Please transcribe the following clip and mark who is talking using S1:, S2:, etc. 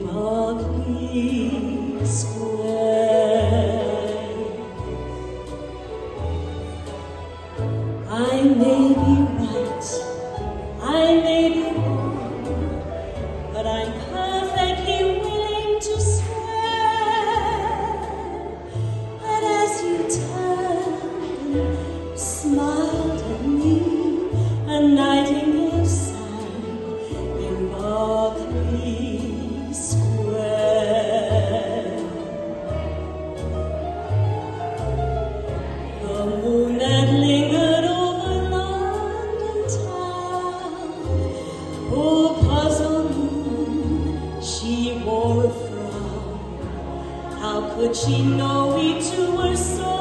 S1: Berkeley Square. I may be right, I may be wrong, but I'm perfectly willing to swear that as you turned and smiled at me, a nightingale sang in Berkeley Square. The moon that lingered over London town, oh, puzzled moon, she wore a frown. How could she know we two were so